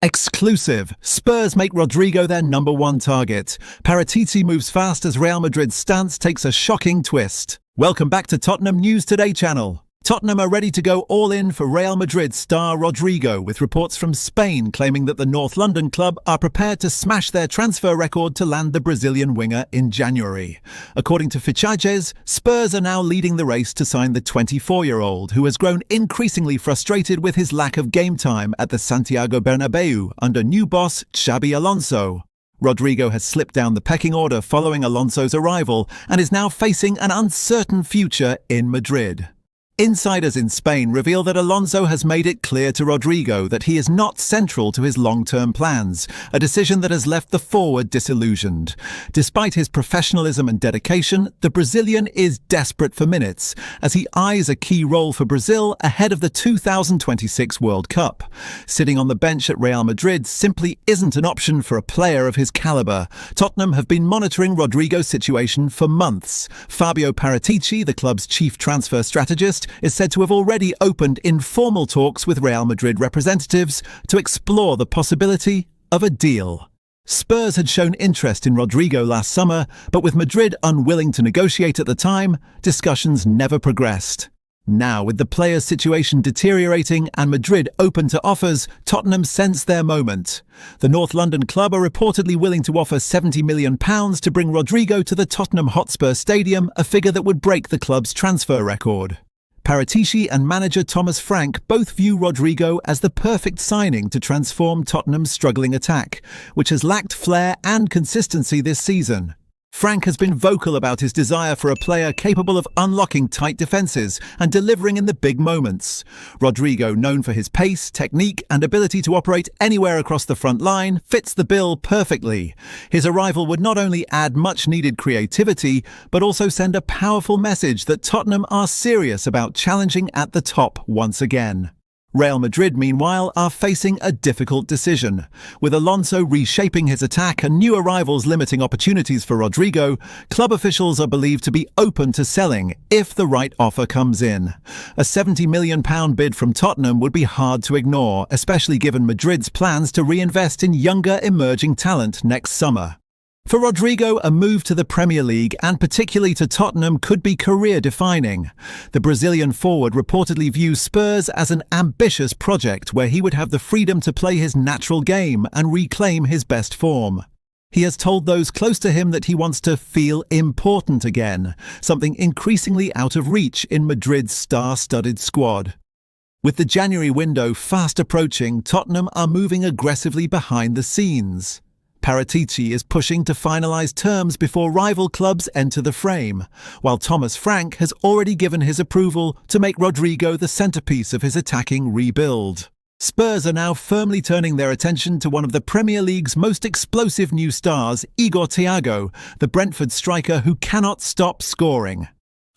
Exclusive. Spurs make Rodrygo their #1 target. Paratici moves fast as Real Madrid's stance takes a shocking twist. Welcome back to Tottenham News Today channel. Tottenham are ready to go all in for Real Madrid star Rodrygo, with reports from Spain claiming that the North London club are prepared to smash their transfer record to land the Brazilian winger in January. According to Fichajes, Spurs are now leading the race to sign the 24-year-old, who has grown increasingly frustrated with his lack of game time at the Santiago Bernabéu under new boss Xabi Alonso. Rodrygo has slipped down the pecking order following Alonso's arrival and is now facing an uncertain future in Madrid. Insiders in Spain reveal that Alonso has made it clear to Rodrygo that he is not central to his long-term plans, a decision that has left the forward disillusioned. Despite his professionalism and dedication, the Brazilian is desperate for minutes, as he eyes a key role for Brazil ahead of the 2026 World Cup. Sitting on the bench at Real Madrid simply isn't an option for a player of his caliber. Tottenham have been monitoring Rodrygo's situation for months. Fabio Paratici, the club's chief transfer strategist, is said to have already opened informal talks with Real Madrid representatives to explore the possibility of a deal. Spurs had shown interest in Rodrygo last summer, but with Madrid unwilling to negotiate at the time, discussions never progressed. Now, with the player's situation deteriorating and Madrid open to offers, Tottenham sense their moment. The North London club are reportedly willing to offer £70 million to bring Rodrygo to the Tottenham Hotspur Stadium, a figure that would break the club's transfer record. Paratici and manager Thomas Frank both view Rodrygo as the perfect signing to transform Tottenham's struggling attack, which has lacked flair and consistency this season. Frank has been vocal about his desire for a player capable of unlocking tight defences and delivering in the big moments. Rodrygo, known for his pace, technique and ability to operate anywhere across the front line, fits the bill perfectly. His arrival would not only add much-needed creativity, but also send a powerful message that Tottenham are serious about challenging at the top once again. Real Madrid, meanwhile, are facing a difficult decision. With Alonso reshaping his attack and new arrivals limiting opportunities for Rodrygo, club officials are believed to be open to selling if the right offer comes in. A £70 million bid from Tottenham would be hard to ignore, especially given Madrid's plans to reinvest in younger emerging talent next summer. For Rodrygo, a move to the Premier League, and particularly to Tottenham, could be career-defining. The Brazilian forward reportedly views Spurs as an ambitious project where he would have the freedom to play his natural game and reclaim his best form. He has told those close to him that he wants to feel important again, something increasingly out of reach in Madrid's star-studded squad. With the January window fast approaching, Tottenham are moving aggressively behind the scenes. Paratici is pushing to finalise terms before rival clubs enter the frame, while Thomas Frank has already given his approval to make Rodrygo the centrepiece of his attacking rebuild. Spurs are now firmly turning their attention to one of the Premier League's most explosive new stars, Igor Thiago, the Brentford striker who cannot stop scoring.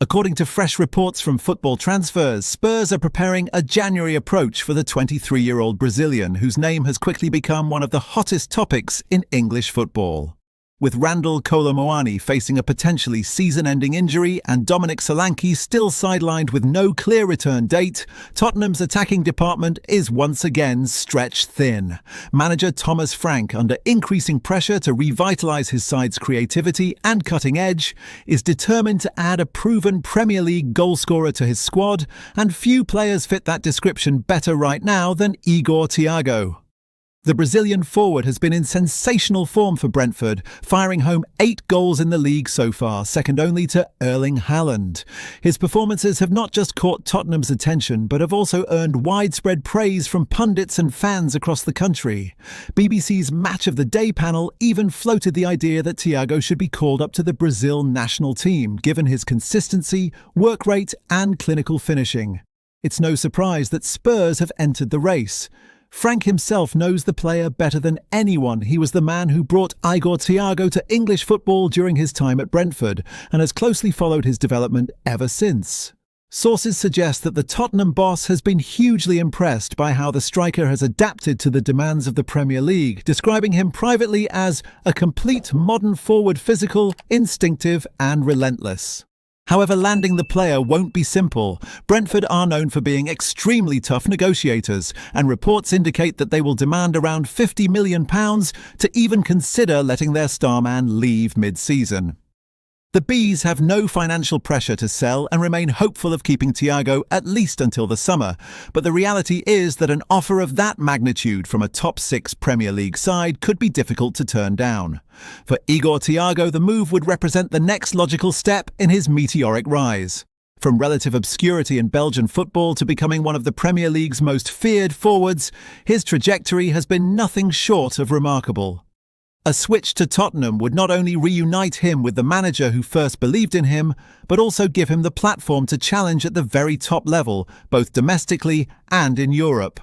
According to fresh reports from Football Transfers, Spurs are preparing a January approach for the 23-year-old Brazilian, whose name has quickly become one of the hottest topics in English football. With Randal Kolo Muani facing a potentially season-ending injury and Dominic Solanke still sidelined with no clear return date, Tottenham's attacking department is once again stretched thin. Manager Thomas Frank, under increasing pressure to revitalise his side's creativity and cutting edge, is determined to add a proven Premier League goalscorer to his squad, and few players fit that description better right now than Igor Thiago. The Brazilian forward has been in sensational form for Brentford, firing home 8 goals in the league so far, second only to Erling Haaland. His performances have not just caught Tottenham's attention, but have also earned widespread praise from pundits and fans across the country. BBC's Match of the Day panel even floated the idea that Thiago should be called up to the Brazil national team, given his consistency, work rate and clinical finishing. It's no surprise that Spurs have entered the race. Frank himself knows the player better than anyone. He was the man who brought Igor Thiago to English football during his time at Brentford and has closely followed his development ever since. Sources suggest that the Tottenham boss has been hugely impressed by how the striker has adapted to the demands of the Premier League, describing him privately as a complete modern forward, physical, instinctive and relentless. However, landing the player won't be simple. Brentford are known for being extremely tough negotiators, and reports indicate that they will demand around £50 million to even consider letting their star man leave mid-season. The Bees have no financial pressure to sell and remain hopeful of keeping Thiago at least until the summer, but the reality is that an offer of that magnitude from a top-6 Premier League side could be difficult to turn down. For Igor Thiago, the move would represent the next logical step in his meteoric rise. From relative obscurity in Belgian football to becoming one of the Premier League's most feared forwards, his trajectory has been nothing short of remarkable. A switch to Tottenham would not only reunite him with the manager who first believed in him, but also give him the platform to challenge at the very top level, both domestically and in Europe.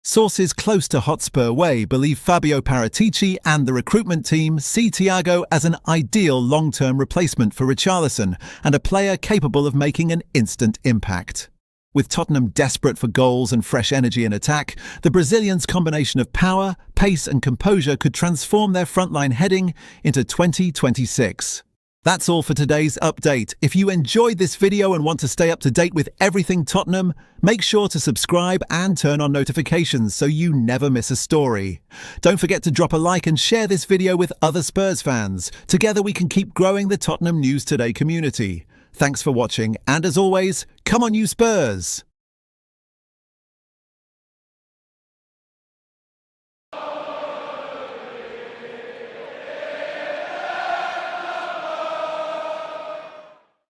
Sources close to Hotspur Way believe Fabio Paratici and the recruitment team see Thiago as an ideal long-term replacement for Richarlison and a player capable of making an instant impact. With Tottenham desperate for goals and fresh energy in attack, the Brazilians' combination of power, pace and composure could transform their frontline heading into 2026. That's all for today's update. If you enjoyed this video and want to stay up to date with everything Tottenham, make sure to subscribe and turn on notifications so you never miss a story. Don't forget to drop a like and share this video with other Spurs fans. Together we can keep growing the Tottenham News Today community. Thanks for watching, and as always, come on you Spurs!